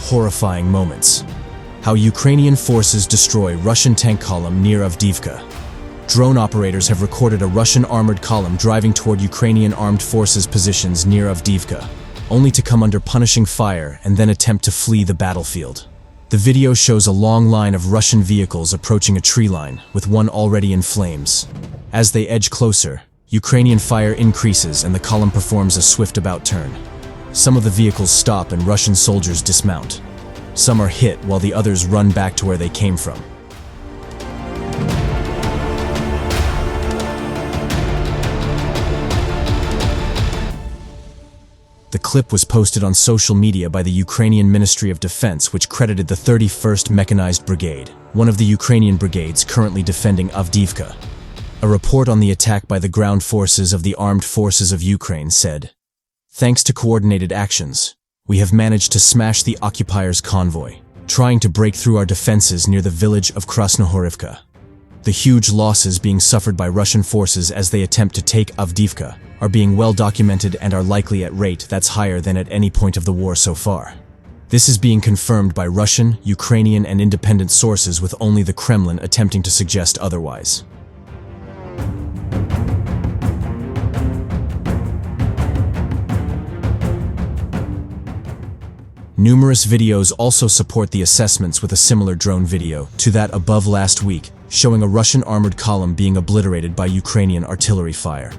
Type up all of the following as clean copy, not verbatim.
horrifying moments. How Ukrainian forces destroy Russian tank column near Avdiivka. Drone operators have recorded a Russian armored column driving toward Ukrainian armed forces positions near Avdiivka, only to come under punishing fire and then attempt to flee the battlefield. The video shows a long line of Russian vehicles approaching a tree line, with one already in flames. As they edge closer, Ukrainian fire increases and the column performs a swift about-turn. Some of the vehicles stop and Russian soldiers dismount. Some are hit while the others run back to where they came from. The clip was posted on social media by the Ukrainian Ministry of Defense, which credited the 31st Mechanized Brigade, one of the Ukrainian brigades currently defending Avdiivka. A report on the attack by the ground forces of the Armed Forces of Ukraine said, "Thanks to coordinated actions, we have managed to smash the occupiers' convoy, trying to break through our defenses near the village of Horrifying. The huge losses being suffered by Russian forces as they attempt to take Avdiivka are being well documented and are likely at rate that's higher than at any point of the war so far. This is being confirmed by Russian, Ukrainian, and independent sources, with only the Kremlin attempting to suggest otherwise." Numerous videos also support the assessments, with a similar drone video to that above last week, showing a Russian armored column being obliterated by Ukrainian artillery fire.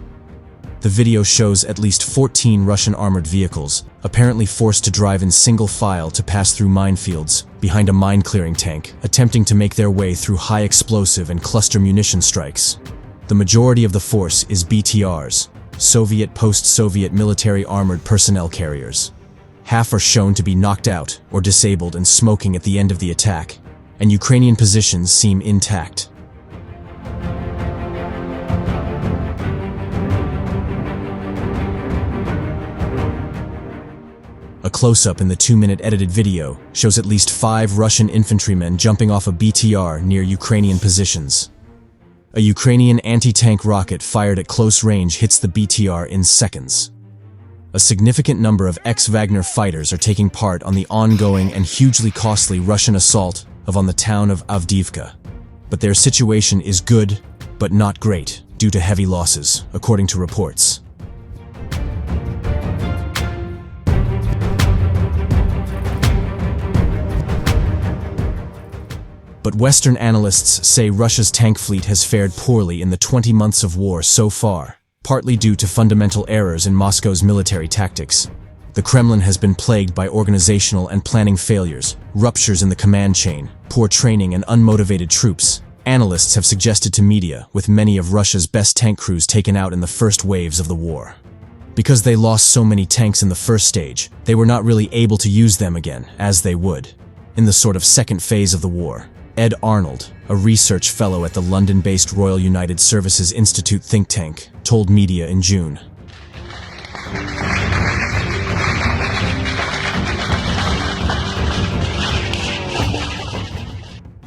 The video shows at least 14 Russian armored vehicles, apparently forced to drive in single file to pass through minefields, behind a mine-clearing tank, attempting to make their way through high explosive and cluster munition strikes. The majority of the force is BTRs, Soviet post-Soviet military armored personnel carriers. Half are shown to be knocked out or disabled and smoking at the end of the attack, and Ukrainian positions seem intact. A close-up in the 2-minute edited video shows at least 5 Russian infantrymen jumping off a BTR near Ukrainian positions. A Ukrainian anti-tank rocket fired at close range hits the BTR in seconds. A significant number of ex-Wagner fighters are taking part on the ongoing and hugely costly Russian assault on the town of Avdiivka. But their situation is good, but not great, due to heavy losses, according to reports. But Western analysts say Russia's tank fleet has fared poorly in the 20 months of war so far, partly due to fundamental errors in Moscow's military tactics. The Kremlin has been plagued by organizational and planning failures, ruptures in the command chain, poor training, and unmotivated troops. Analysts have suggested to media, with many of Russia's best tank crews taken out in the first waves of the war. Because they lost so many tanks in the first stage, they were not really able to use them again, as they would in the sort of second phase of the war. Ed Arnold, a research fellow at the London-based Royal United Services Institute think tank, told media in June.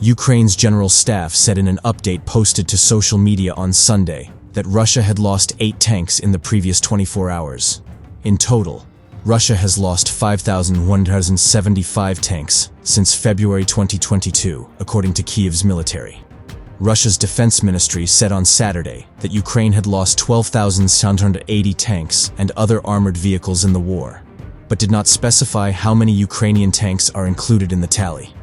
Ukraine's general staff said in an update posted to social media on Sunday that Russia had lost 8 tanks in the previous 24 hours. In total, Russia has lost 5,175 tanks since February 2022, according to Kyiv's military. Russia's defense ministry said on Saturday that Ukraine had lost 12,780 tanks and other armored vehicles in the war, but did not specify how many Ukrainian tanks are included in the tally.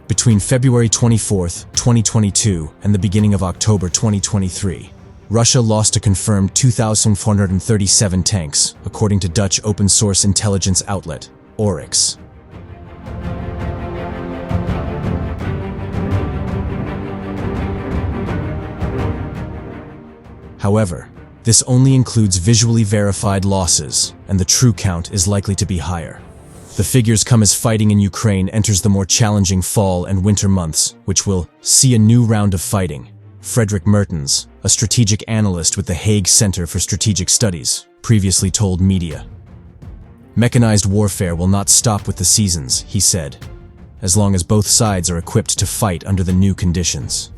Between February 24, 2022 and the beginning of October 2023, Russia lost a confirmed 2,437 tanks, according to Dutch open-source intelligence outlet, Oryx. However, this only includes visually verified losses, and the true count is likely to be higher. The figures come as fighting in Ukraine enters the more challenging fall and winter months, which will see a new round of fighting. Frederick Mertens, a strategic analyst with the Hague Center for Strategic Studies, previously told media. "Mechanized warfare will not stop with the seasons," he said, "as long as both sides are equipped to fight under the new conditions.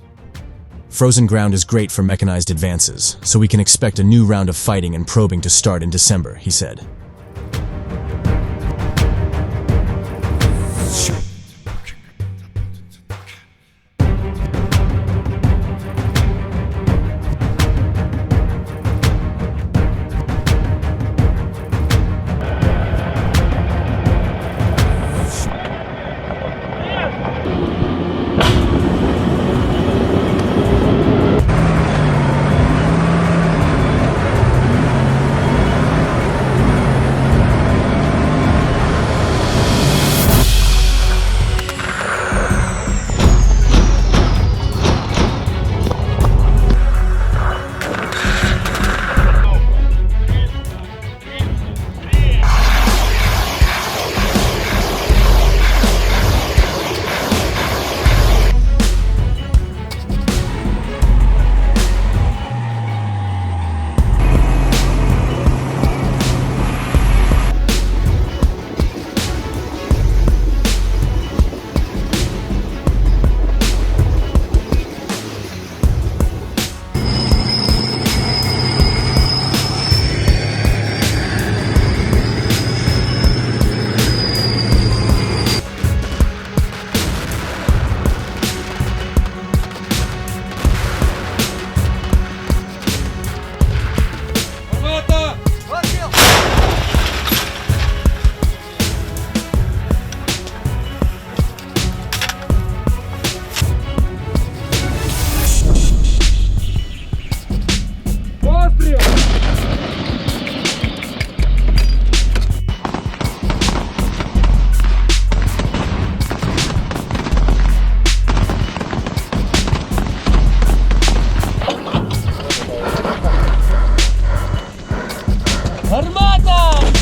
Frozen ground is great for mechanized advances, so we can expect a new round of fighting and probing to start in December," he said. Гармата!